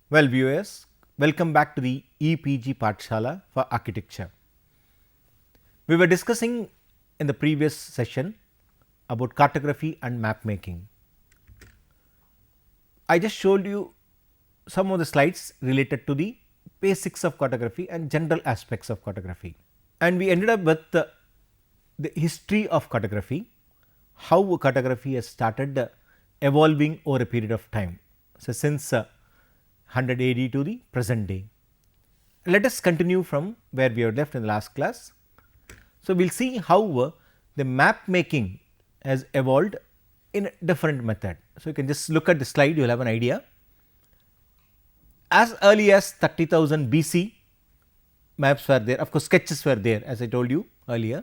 Well, viewers, welcome back to the EPG Pathshala for Architecture. We were discussing in the previous session about cartography and map making. I just showed you some of the slides related to the basics of cartography and general aspects of cartography. And we ended up with the history of cartography, how cartography has started evolving over a period of time. So, since 100 AD to the present day. Let us continue from where we have left in the last class. So, we will see how the map making has evolved in a different method. So, you can just look at the slide, you will have an idea. As early as 30,000 BC, maps were there, of course, sketches were there as I told you earlier.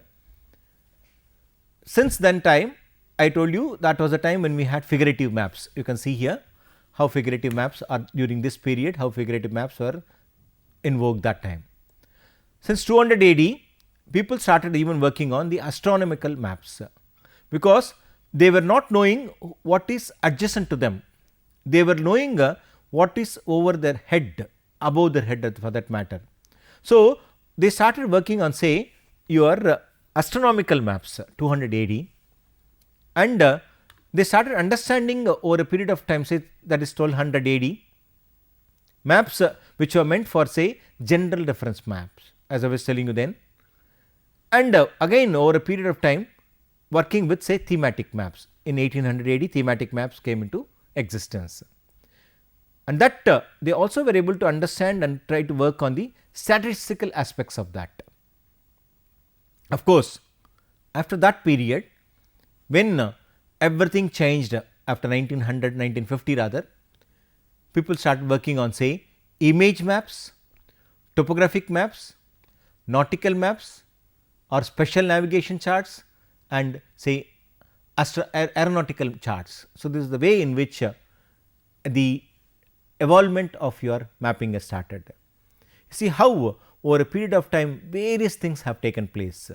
Since then time, I told you that was a time when we had figurative maps. You can see here how figurative maps are during this period, how figurative maps were invoked that time. Since 200 AD, people started even working on the astronomical maps, because they were not knowing what is adjacent to them. They were knowing what is over their head, above their head for that matter. So, they started working on say your astronomical maps 200 AD, and they started understanding over a period of time, say that is 1200 AD, maps which were meant for say general reference maps, as I was telling you then, and again over a period of time working with say thematic maps. In 1800 AD, thematic maps came into existence, and that they also were able to understand and try to work on the statistical aspects of that. Of course, after that period, when everything changed after 1900, 1950 rather, people started working on say image maps, topographic maps, nautical maps or special navigation charts, and say aeronautical charts. So, this is the way in which the evolvement of your mapping has started. See how over a period of time various things have taken place.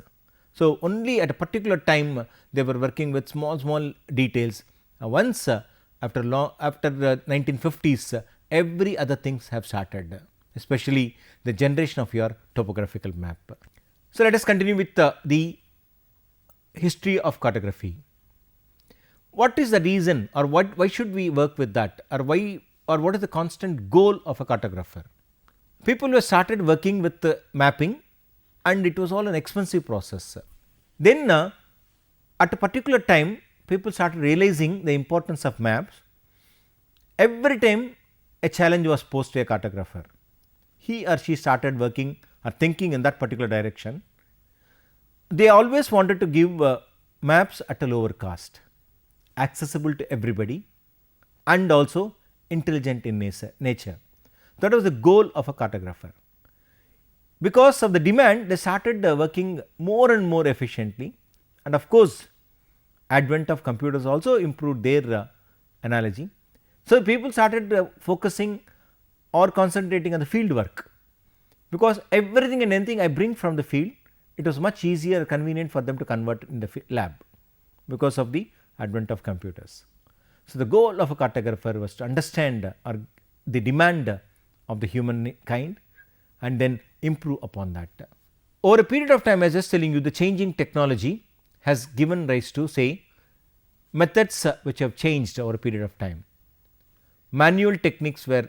So, only at a particular time they were working with small details. Once after the 1950s, every other things have started, especially the generation of your topographical map. So, let us continue with the history of cartography. What is the reason, or why should we work with that, or what is the constant goal of a cartographer? People were started working with mapping, and it was all an expensive process. Then at a particular time, people started realizing the importance of maps. Every time a challenge was posed to a cartographer, he or she started working or thinking in that particular direction. They always wanted to give maps at a lower cost, accessible to everybody, and also intelligent in nature. That was the goal of a cartographer. Because of the demand, they started working more and more efficiently, and of course, advent of computers also improved their analogy. So, people started focusing or concentrating on the field work, because everything and anything I bring from the field, it was much easier convenient for them to convert in the lab because of the advent of computers. So, the goal of a cartographer was to understand or the demand of the humankind and then improve upon that. Over a period of time, I was just telling you, the changing technology has given rise to say methods which have changed over a period of time. Manual techniques were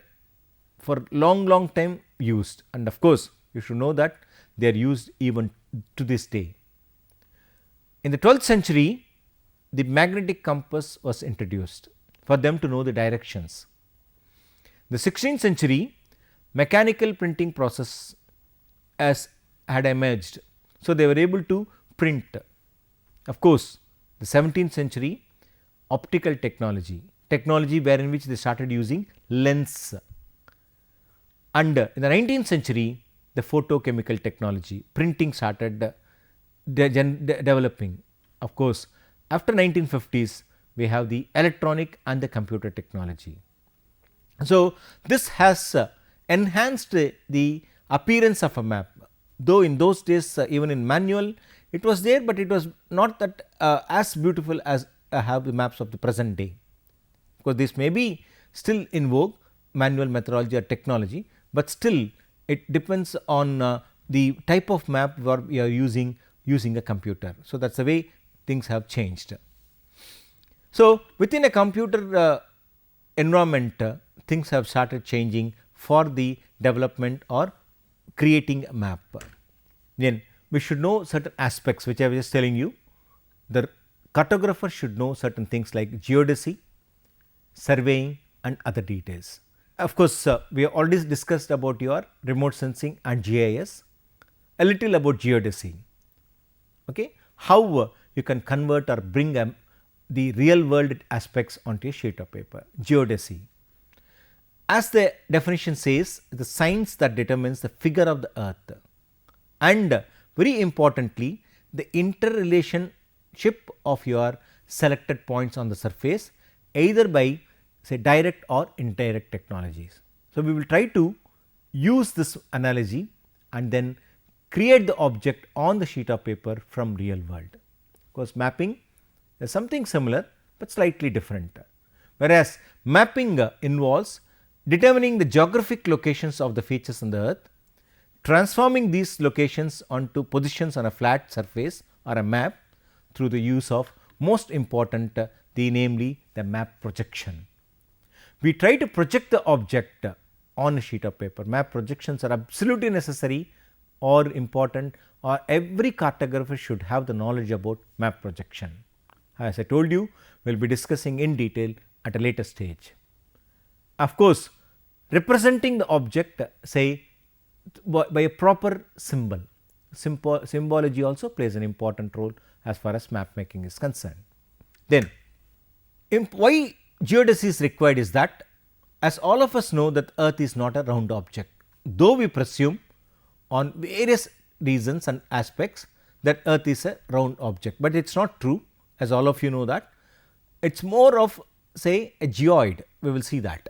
for long time used, and of course, you should know that they are used even to this day. In the 12th century, the magnetic compass was introduced for them to know the directions. The 16th century, mechanical printing process had emerged. So, they were able to print. Of course, the 17th century, optical technology wherein which they started using lens, and in the 19th century, the photochemical technology, printing started developing. Of course, after 1950s, we have the electronic and the computer technology. So, this has enhanced the appearance of a map, though in those days even in manual it was there, but it was not that as beautiful as have the maps of the present day, because this may be still in vogue, manual methodology or technology, but still it depends on the type of map we are using a computer. So, that is the way things have changed. So, within a computer environment, things have started changing for the development or creating a map. Then we should know certain aspects which I was just telling you. The cartographer should know certain things like geodesy, surveying and other details. Of course, we have already discussed about your remote sensing and GIS, a little about geodesy. Okay? How you can convert or bring the real world aspects onto a sheet of paper. Geodesy, as the definition says, the science that determines the figure of the earth, and very importantly the interrelationship of your selected points on the surface, either by say direct or indirect technologies. So, we will try to use this analogy and then create the object on the sheet of paper from real world. Of course, mapping is something similar, but slightly different, whereas mapping involves determining the geographic locations of the features on the earth, transforming these locations onto positions on a flat surface or a map through the use of most important namely the map projection. We try to project the object on a sheet of paper. Map projections are absolutely necessary or important, or every cartographer should have the knowledge about map projection. As I told you, we will be discussing in detail at a later stage. Of course, representing the object say by a proper symbol. Symbology also plays an important role as far as map making is concerned. Then why geodesy is required is that, as all of us know, that earth is not a round object, though we presume on various reasons and aspects that earth is a round object, but it is not true, as all of you know that. It is more of say a geoid, we will see that.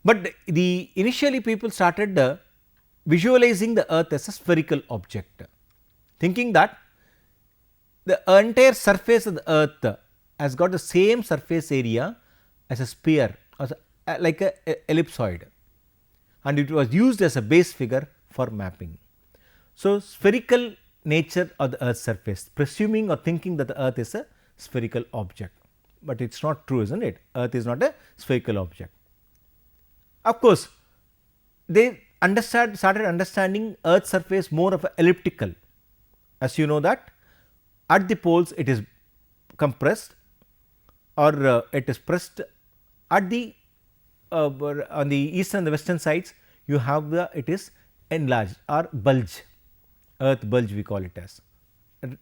But the initially people started visualizing the earth as a spherical object, thinking that the entire surface of the earth has got the same surface area as a sphere or like a ellipsoid, and it was used as a base figure for mapping. So, spherical nature of the earth's surface, presuming or thinking that the earth is a spherical object, but it is not true, isn't it? Earth is not a spherical object. Of course, they started understanding earth's surface more of a elliptical, as you know that at the poles it is compressed or it is pressed, at the on the eastern and the western sides you have it is enlarged or bulge, earth bulge we call it as,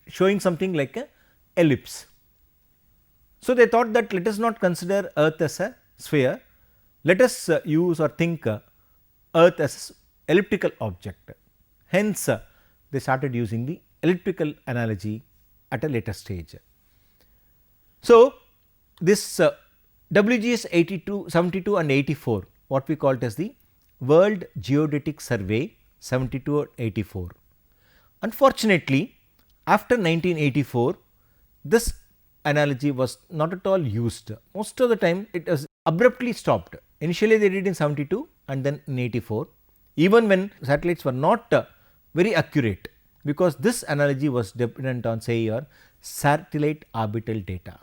showing something like a ellipse. So, they thought that let us not consider earth as a sphere, let us use or think earth as elliptical object. Hence, they started using the elliptical analogy at a later stage. So, this WGS 72 and 84, what we call it as the World Geodetic Survey 72 or 84. Unfortunately, after 1984, this analogy was not at all used. Most of the time it was abruptly stopped. Initially they did in 72 and then in 84, even when satellites were not very accurate, because this analogy was dependent on say your satellite orbital data.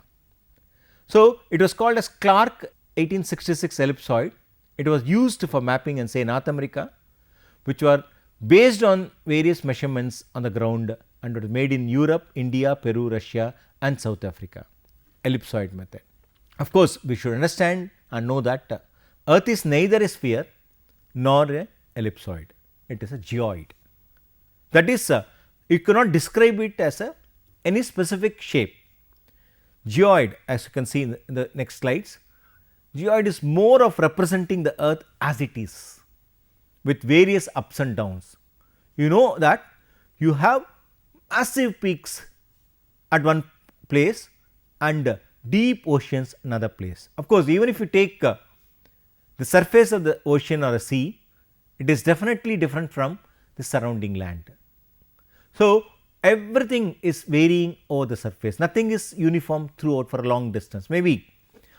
So, it was called as Clark 1866 ellipsoid. It was used for mapping in say North America, which were based on various measurements on the ground, and it was made in Europe, India, Peru, Russia and South Africa, ellipsoid method. Of course, we should understand and know that earth is neither a sphere nor a ellipsoid, it is a geoid. That is, you cannot describe it as any specific shape. Geoid, as you can see in the next slides, geoid is more of representing the earth as it is, with various ups and downs. You know that you have massive peaks at one place and deep oceans another place. Of course, even if you take the surface of the ocean or a sea, it is definitely different from the surrounding land. So, everything is varying over the surface, nothing is uniform throughout for a long distance. Maybe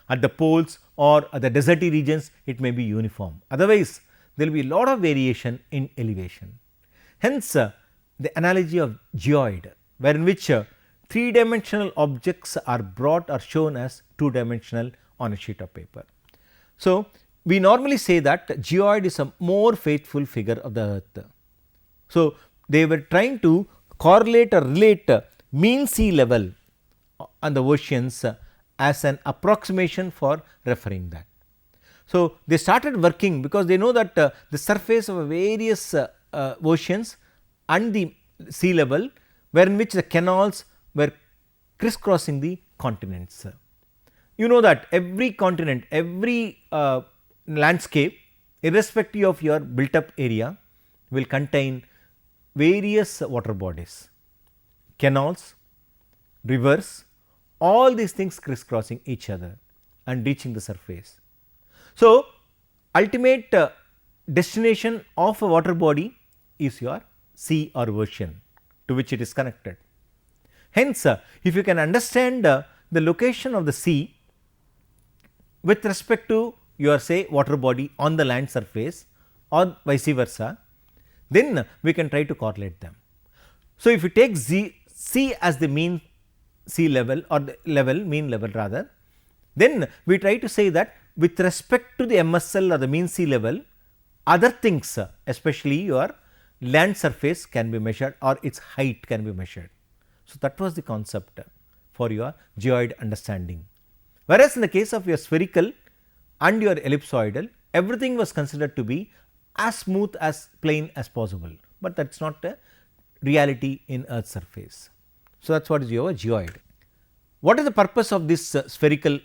At the poles or at the deserty regions, it may be uniform. Otherwise, there will be a lot of variation in elevation. Hence, the analogy of geoid, wherein which three-dimensional objects are brought or shown as two-dimensional on a sheet of paper. So, we normally say that geoid is a more faithful figure of the earth. So, they were trying to correlate or relate mean sea level on the oceans as an approximation for referring that. So, they started working because they know that the surface of various oceans and the sea level wherein which the canals were crisscrossing the continents. You know that every continent, every landscape irrespective of your built up area will contain various water bodies, canals, rivers, all these things crisscrossing each other and reaching the surface. So, ultimate destination of a water body is your sea or ocean to which it is connected. Hence, if you can understand the location of the sea with respect to your say water body on the land surface or vice versa, then we can try to correlate them. So, if you take sea as the mean sea level or the mean level rather, then we try to say that with respect to the MSL or the mean sea level, other things especially your land surface can be measured or its height can be measured. So, that was the concept for your geoid understanding. Whereas, in the case of your spherical and your ellipsoidal, everything was considered to be as smooth as plane as possible, but that is not a reality in earth's surface. So, that is what is your geoid. What is the purpose of this spherical?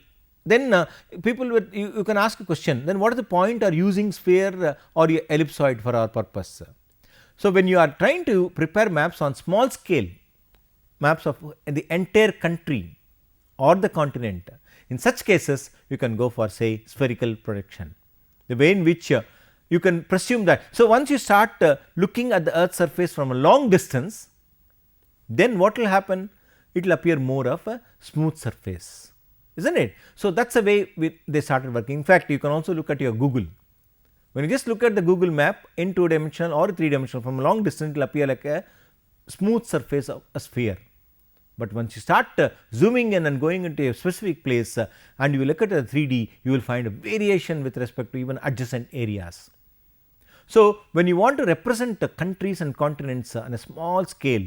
Then people will, you can ask a question, then what is the point of using sphere or ellipsoid for our purpose? So, when you are trying to prepare maps on small scale, maps of the entire country or the continent, in such cases you can go for say spherical projection, the way in which you can presume that. So, once you start looking at the earth's surface from a long distance, then what will happen? It will appear more of a smooth surface, is not it. So, that is the way they started working. In fact, you can also look at your Google. When you just look at the Google map in 2 dimensional or 3 dimensional from a long distance, it will appear like a smooth surface of a sphere. But once you start zooming in and going into a specific place and you look at the 3D, you will find a variation with respect to even adjacent areas. So, when you want to represent the countries and continents on a small scale,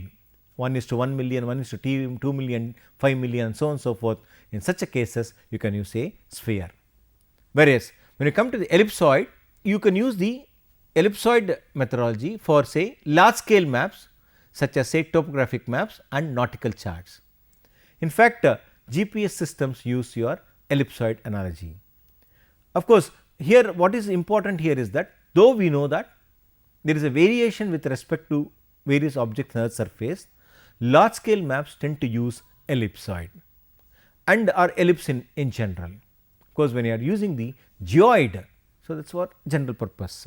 1:1 million, 1:2 million, 5 million and so on and so forth, in such a cases you can use a sphere. Whereas, when you come to the ellipsoid, you can use the ellipsoid methodology for say large scale maps such as say topographic maps and nautical charts. In fact, GPS systems use your ellipsoid analogy. Of course, here what is important here is that though we know that there is a variation with respect to various objects on earth surface, large scale maps tend to use ellipsoid and or ellipse in general. Of course, when you are using the geoid, so that is what general purpose.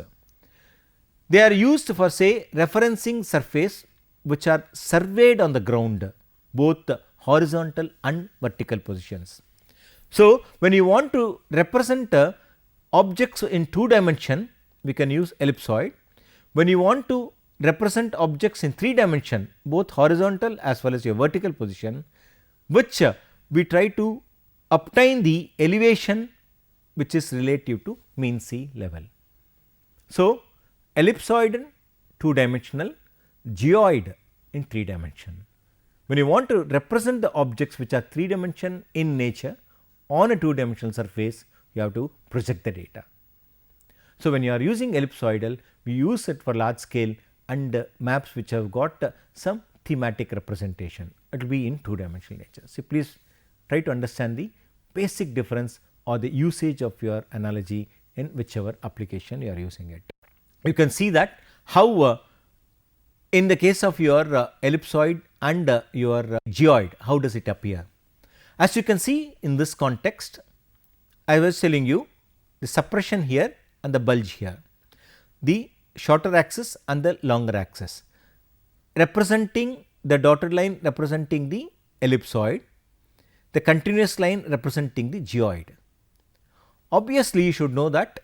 They are used for say referencing surface which are surveyed on the ground, both horizontal and vertical positions. So, when you want to represent objects in 2 dimension, we can use ellipsoid. When you want to represent objects in 3 dimension, both horizontal as well as your vertical position, which we try to obtain the elevation which is relative to mean sea level. So, ellipsoid 2 dimensional, geoid in 3 dimension. When you want to represent the objects which are 3 dimension in nature on a 2 dimensional surface, you have to project the data. So, when you are using ellipsoidal, we use it for large scale and maps which have got some thematic representation, it will be in 2 dimensional nature. So, please try to understand the basic difference or the usage of your analogy in whichever application you are using it. You can see that how in the case of your ellipsoid and your geoid, how does it appear? As you can see in this context, I was telling you the suppression here and the bulge here, the shorter axis and the longer axis representing the dotted line representing the ellipsoid, the continuous line representing the geoid. Obviously, you should know that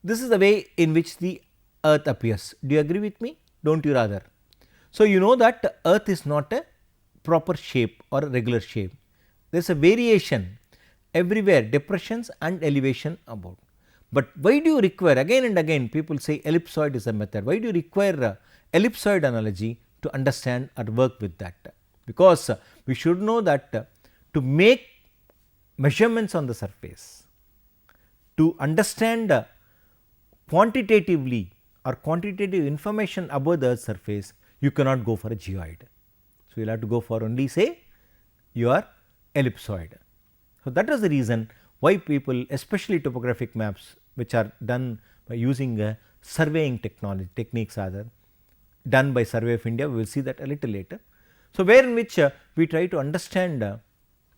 this is the way in which the earth appears. Do you agree with me? Don't you rather? So, you know that the earth is not a proper shape or a regular shape. There is a variation everywhere, depressions and elevation about. But why do you require, again and again people say ellipsoid is a method. Why do you require ellipsoid analogy to understand or work with that? Because we should know that to make measurements on the surface, to understand quantitatively or quantitative information about the earth's surface, you cannot go for a geoid. So, you will have to go for only say your ellipsoid. So, that is the reason why people, especially topographic maps which are done by using surveying techniques rather done by Survey of India, we will see that a little later. So, where in which we try to understand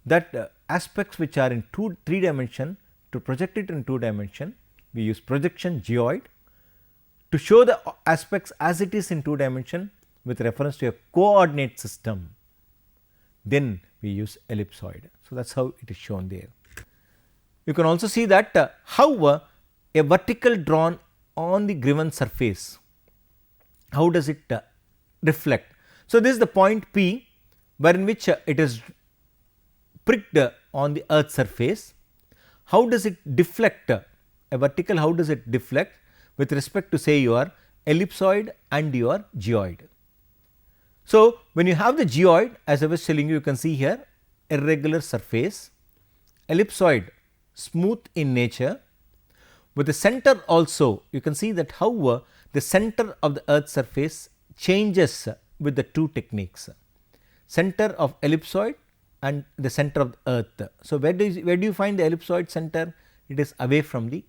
that aspects which are in 3 dimension, to project it in 2 dimension, we use projection geoid. To show the aspects as it is in 2 dimension with reference to a coordinate system, then we use ellipsoid. So, that is how it is shown there. You can also see that how a vertical drawn on the given surface, how does it reflect. So, this is the point P where in which it is pricked on the earth's surface. How does it deflect, a vertical, how does it deflect with respect to say your ellipsoid and your geoid. So, when you have the geoid, as I was telling you, you can see here irregular surface, ellipsoid smooth in nature, with the center also you can see that how the center of the earth's surface changes with the 2 techniques, center of ellipsoid and the center of the earth. So, where do you find the ellipsoid center? It is away from the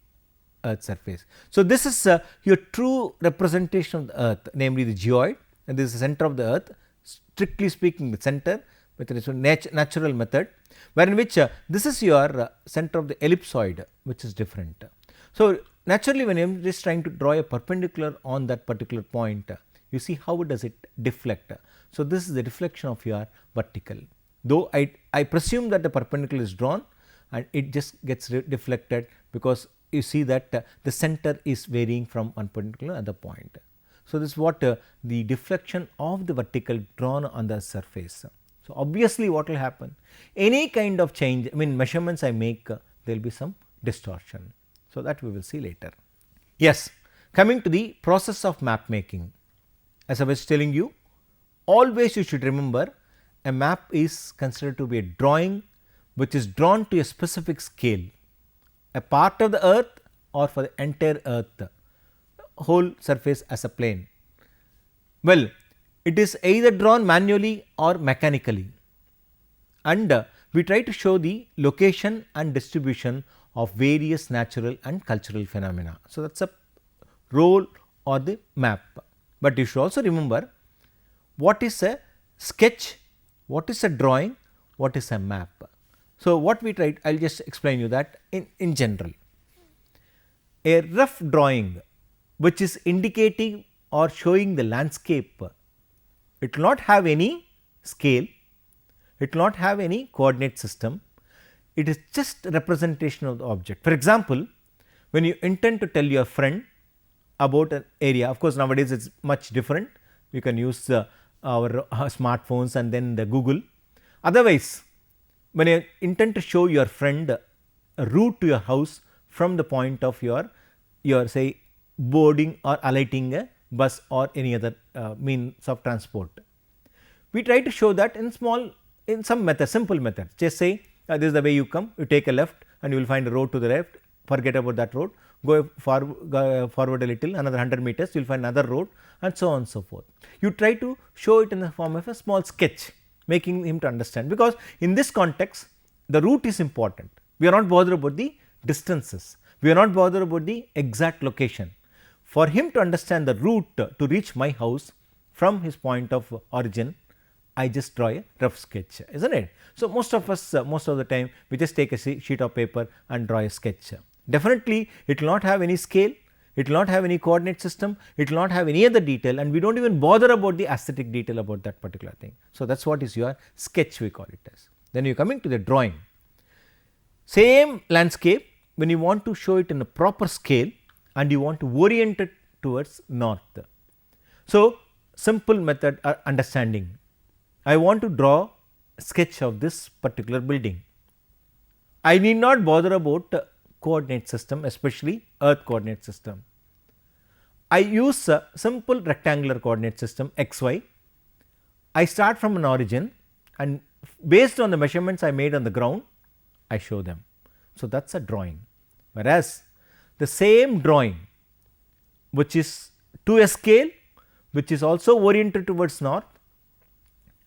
earth's surface. So, this is your true representation of the earth, namely the geoid, and this is the center of the earth, strictly speaking the center with a natural method, where in which this is your center of the ellipsoid, which is different. So, naturally when I am just trying to draw a perpendicular on that particular point, you see how does it deflect. So, this is the deflection of your vertical, though I presume that the perpendicular is drawn and it just gets deflected, because you see that the center is varying from one particular other point. So, this is what the deflection of the vertical drawn on the surface. So, obviously what will happen, any kind of change, I mean measurements I make, there will be some distortion. So, that we will see later. Yes, coming to the process of map making, as I was telling you, always you should remember a map is considered to be a drawing which is drawn to a specific scale, a part of the earth or for the entire earth, whole surface as a plane. Well, it is either drawn manually or mechanically, and we try to show the location and distribution of various natural and cultural phenomena. So, that is a role or the map, but you should also remember what is a sketch, what is a drawing, what is a map. So, what we tried, I will just explain you that in general. A rough drawing which is indicating or showing the landscape, it will not have any scale, it will not have any coordinate system, it is just representation of the object. For example, when you intend to tell your friend about an area, of course, nowadays it is much different, we can use our smartphones and then the Google. Otherwise, when you intend to show your friend a route to your house from the point of your say boarding or alighting a bus or any other means of transport, we try to show that in some method, simple method. Just say this is the way you come, you take a left and you will find a road to the left, forget about that road, go forward a little, another 100 meters, you will find another road, and so on and so forth. You try to show it in the form of a small sketch, making him to understand, because in this context the route is important. We are not bothered about the distances, we are not bothered about the exact location. For him to understand the route to reach my house from his point of origin, I just draw a rough sketch, isn't it? So, most of us most of the time we just take a sheet of paper and draw a sketch. Definitely it will not have any scale, it will not have any coordinate system, it will not have any other detail, and we do not even bother about the aesthetic detail about that particular thing. So, that is what is your sketch, we call it as. Then you are coming to the drawing, same landscape, when you want to show it in a proper scale and you want to orient it towards north. So, simple method understanding. I want to draw a sketch of this particular building. I need not bother about coordinate system, especially earth coordinate system. I use a simple rectangular coordinate system xy. I start from an origin and based on the measurements I made on the ground, I show them. So, that is a drawing, whereas the same drawing which is to a scale, which is also oriented towards north,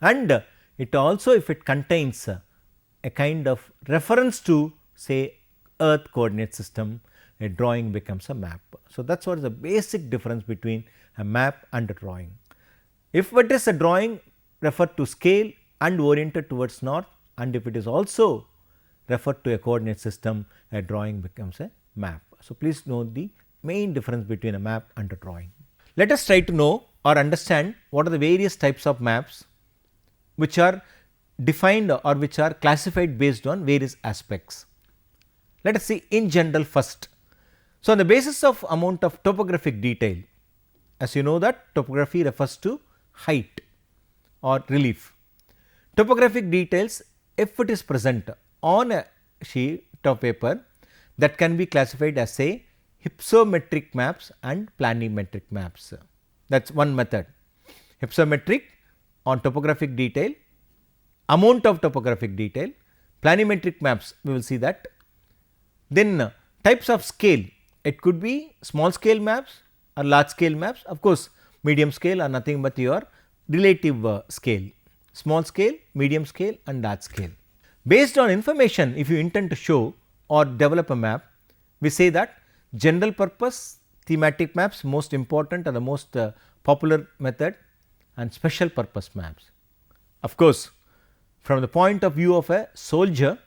and it also if it contains a kind of reference to say earth coordinate system, a drawing becomes a map. So, that is what is the basic difference between a map and a drawing. If it is a drawing referred to scale and oriented towards north, and if it is also referred to a coordinate system, a drawing becomes a map. So, please note the main difference between a map and a drawing. Let us try to know or understand what are the various types of maps which are defined or which are classified based on various aspects. Let us see in general first. So, on the basis of amount of topographic detail, as you know that topography refers to height or relief. Topographic details, if it is present on a sheet of paper, that can be classified as say hypsometric maps and planimetric maps. That is one method. Hypsometric on topographic detail, amount of topographic detail, planimetric maps we will see that. Then types of scale, it could be small scale maps or large scale maps, of course medium scale are nothing but your relative scale, small scale, medium scale and large scale. Based on information, if you intend to show or develop a map, we say that general purpose thematic maps most important and the most popular method, and special purpose maps. Of course, from the point of view of a soldier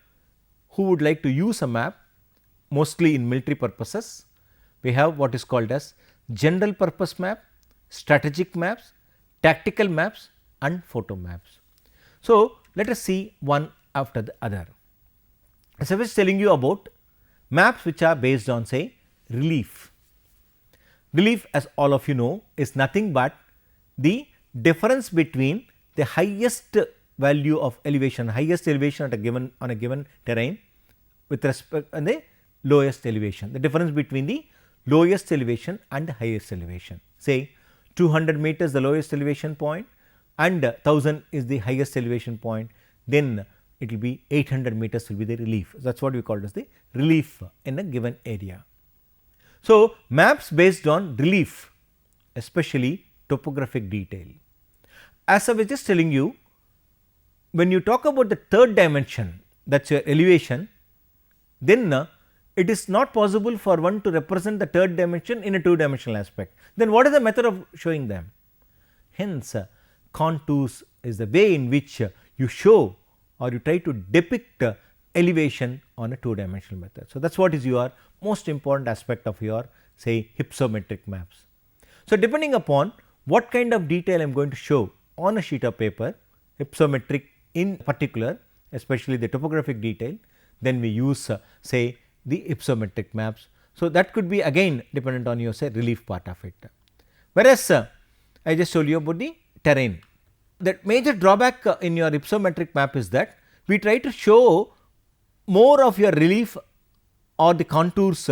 who would like to use a map mostly in military purposes, we have what is called as general purpose map, strategic maps, tactical maps and photo maps. So, let us see one after the other. As I was telling you about maps which are based on say relief. Relief, as all of you know, is nothing but the difference between the highest value of elevation, highest elevation at a given on a given terrain with respect and the lowest elevation, the difference between the lowest elevation and the highest elevation. Say 200 meters the lowest elevation point and 1000 is the highest elevation point, then it will be 800 meters will be the relief. That is what we call as the relief in a given area. So, maps based on relief, especially topographic detail. As I was just telling you, when you talk about the third dimension, that is your elevation, then it is not possible for one to represent the third dimension in a two dimensional aspect. Then what is the method of showing them? Hence, contours is the way in which you show or you try to depict elevation on a two dimensional method. So, that is what is your most important aspect of your say hypsometric maps. So, depending upon what kind of detail I am going to show on a sheet of paper, hypsometric in particular, especially the topographic detail, then we use say the hypsometric maps. So, that could be again dependent on your say relief part of it. Whereas, I just told you about the terrain. The major drawback in your hypsometric map is that we try to show more of your relief or the contours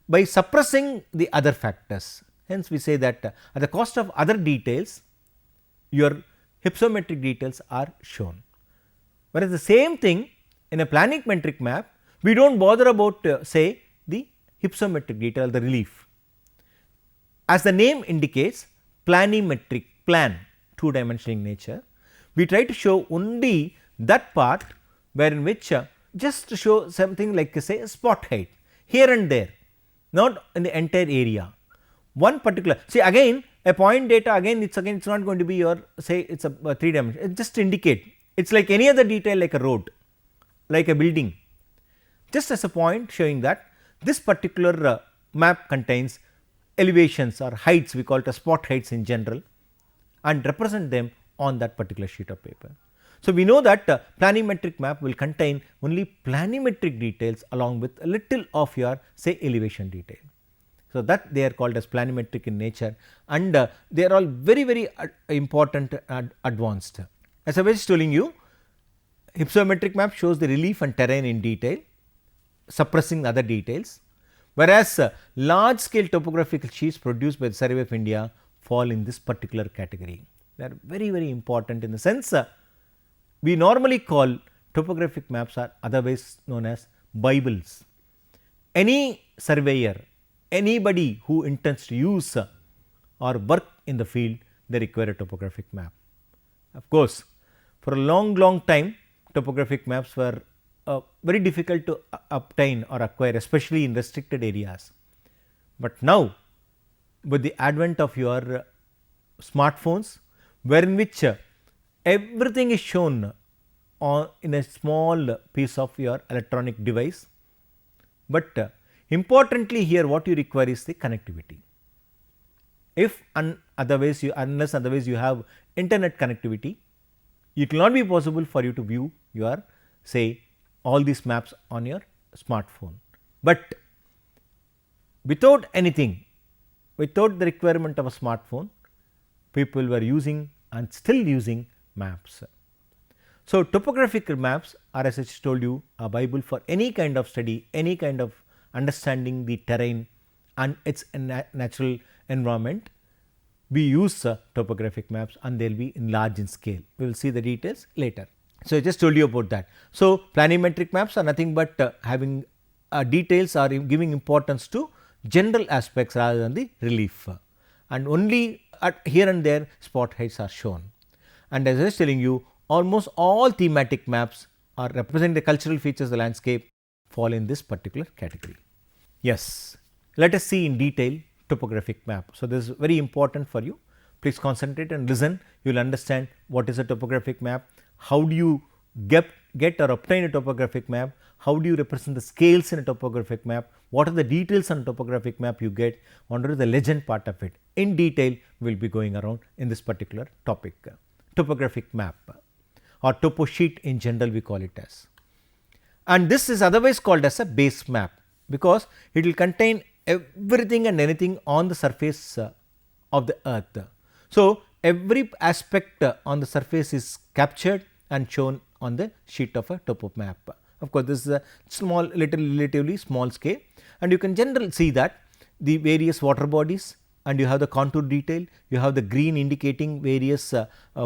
by suppressing the other factors. Hence, we say that at the cost of other details, your hypsometric details are shown. Whereas, the same thing in a planimetric map, we do not bother about say the hypsometric detail, the relief. As the name indicates, planimetric, plan, two dimensional in nature, we try to show only that part wherein which just to show something like say a spot height here and there, not in the entire area. One particular, see again a point data again it is not going to be your say it is a three dimension, it just indicate, it is like any other detail like a road, like a building, just as a point showing that this particular map contains elevations or heights, we call it as spot heights in general, and represent them on that particular sheet of paper. So, we know that planimetric map will contain only planimetric details along with a little of your say elevation detail. So, that they are called as planimetric in nature, and they are all very important and advanced. As I was telling you, hypsometric map shows the relief and terrain in detail, suppressing other details, whereas large scale topographical sheets produced by the Survey of India fall in this particular category. They are very important in the sense we normally call topographic maps are otherwise known as bibles. Any surveyor, anybody who intends to use or work in the field, they require a topographic map. Of course, for a long time topographic maps were very difficult to obtain or acquire, especially in restricted areas. But now with the advent of your smartphones, wherein which everything is shown on in a small piece of your electronic device, but importantly here what you require is the connectivity. If unless otherwise you have internet connectivity, it will not be possible for you to view your say all these maps on your smartphone. But without anything, without the requirement of a smartphone, people were using and still using maps. So, topographical maps are, as I told you, a bible for any kind of study, any kind of understanding the terrain and its natural environment. We use topographic maps and they will be enlarged in scale. We will see the details later. So, I just told you about that. So, planimetric maps are nothing but having details or giving importance to general aspects rather than the relief, and only at here and there spot heights are shown. And as I was telling you, almost all thematic maps are representing the cultural features of the landscape fall in this particular category. Yes, let us see in detail topographic map. So, this is very important for you. Please concentrate and listen. You will understand what is a topographic map, how do you get or obtain a topographic map, how do you represent the scales in a topographic map, what are the details on a topographic map you get, what is the legend part of it. In detail we will be going around in this particular topic. Topographic map or topo sheet in general we call it as, and this is otherwise called as a base map because it will contain everything and anything on the surface of the earth. So, every aspect on the surface is captured and shown on the sheet of a topo map. Of course, this is a small relatively small scale, and you can generally see that the various water bodies, and you have the contour detail, you have the green indicating various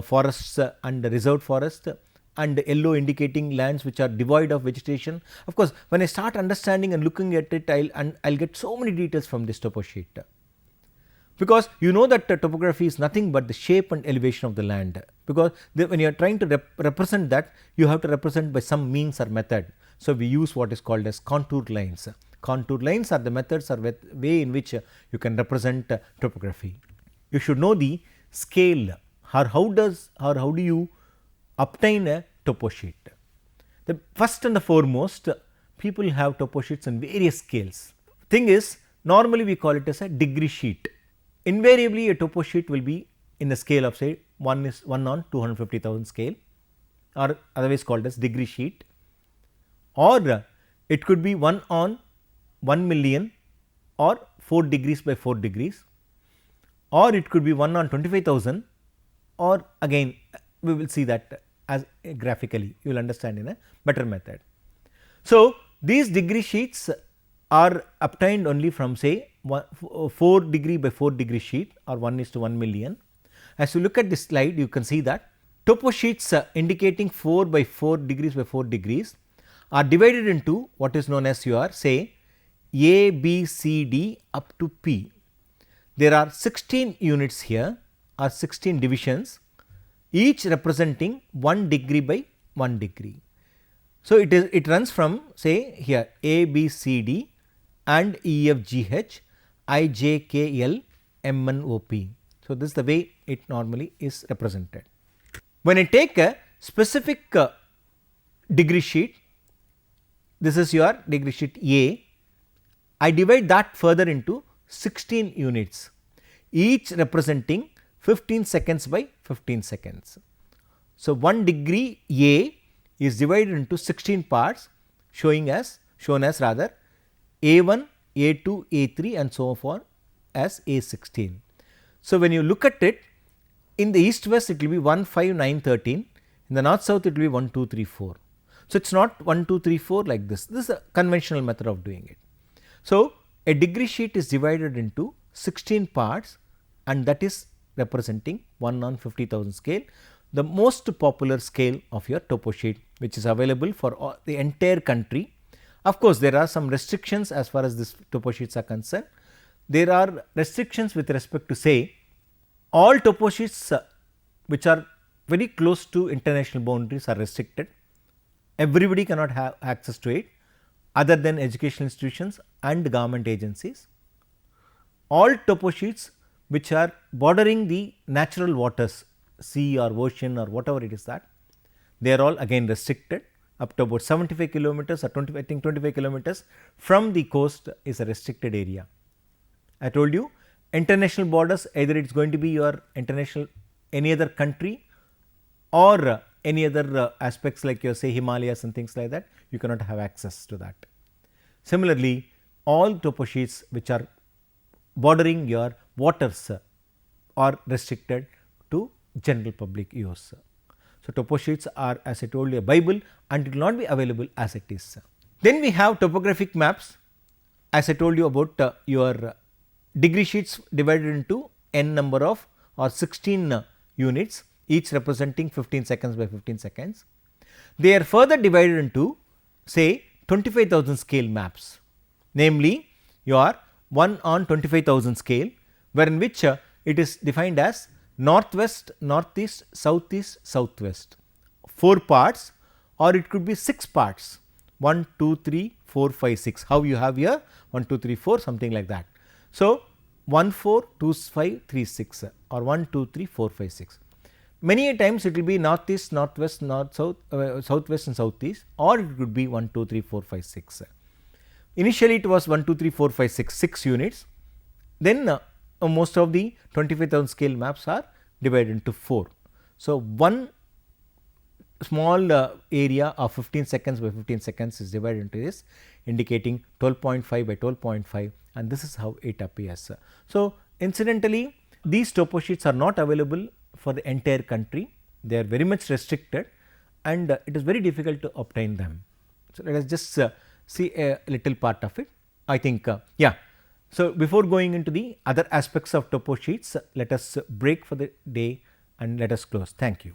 forests and reserved forest, and yellow indicating lands which are devoid of vegetation. Of course, when I start understanding and looking at it, I will get so many details from this topo sheet, because you know that topography is nothing but the shape and elevation of the land, because when you are trying to represent that, you have to represent by some means or method. So, we use what is called as contour lines. Contour lines are the methods or way in which you can represent topography. You should know the scale, or how do you obtain a topo sheet. The first and the foremost, people have topo sheets in various scales. Thing is, normally we call it as a degree sheet. Invariably a topo sheet will be in the scale of say 1 on 250,000 scale, or otherwise called as degree sheet, or it could be 1 on 1 million or 4 degrees by 4 degrees, or it could be 1 on 25,000, or again we will see that as graphically, you will understand in a better method. So, these degree sheets are obtained only from say 4 degree by 4 degree sheet, or 1:1 million. As you look at this slide, you can see that topo sheets indicating 4 by 4 degrees by 4 degrees are divided into what is known as your say A, B, C, D up to P. There are 16 units here, or 16 divisions, each representing 1 degree by 1 degree. So, it runs from say here A, B, C, D and E, F, G, H, I, J, K, L, M, N, O, P. So, this is the way it normally is represented. When I take a specific degree sheet, this is your degree sheet A, I divide that further into 16 units, each representing 15 seconds by 15 seconds. So, 1 degree A is divided into 16 parts, shown as rather A1, A2, A3 and so on as A16. So, when you look at it, in the east west it will be 1, 5, 9, 13, in the north south it will be 1, 2, 3, 4. So, it is not 1, 2, 3, 4 like this is a conventional method of doing it. So, a degree sheet is divided into 16 parts and that is representing 1 on 50,000 scale, the most popular scale of your topo sheet, which is available for the entire country. Of course, there are some restrictions as far as this topo sheets are concerned. There are restrictions with respect to, say, all topo sheets which are very close to international boundaries are restricted. Everybody cannot have access to it other than educational institutions and government agencies. All topo sheets which are bordering the natural waters, sea or ocean or whatever it is, that they are all again restricted up to about 75 kilometers or 25 kilometers from the coast is a restricted area. I told you international borders, either it is going to be your international any other country or any other aspects like your say Himalayas and things like that, you cannot have access to that. Similarly, all topo sheets which are bordering your waters are restricted to general public use. So, topo sheets are, as I told you, a bible and it will not be available as it is. Then we have topographic maps, as I told you about your degree sheets divided into n number of or 16 units, each representing 15 seconds by 15 seconds. They are further divided into, say, 25,000 scale maps, namely your 1 on 25,000 scale, wherein which it is defined as northwest, northeast, southeast, southwest, 4 parts, or it could be 6 parts, 1, 2, 3, 4, 5, 6, how you have here 1, 2, 3, 4, something like that. So, 1, 4, 2, 5, 3, 6 or 1, 2, 3, 4, 5, 6. Many a times it will be northeast, northwest, north, south, southwest and southeast, or it could be 1, 2, 3, 4, 5, 6. Initially it was 1, 2, 3, 4, 5, 6, 6 units. Then most of the 25,000 scale maps are divided into 4. So, one small area of 15 seconds by 15 seconds is divided into this, indicating 12.5 by 12.5, and this is how it appears. So, incidentally, these topo sheets are not available for the entire country, they are very much restricted and it is very difficult to obtain them. So, let us just see a little part of it. I think yeah. So, before going into the other aspects of topo sheets, let us break for the day and let us close. Thank you.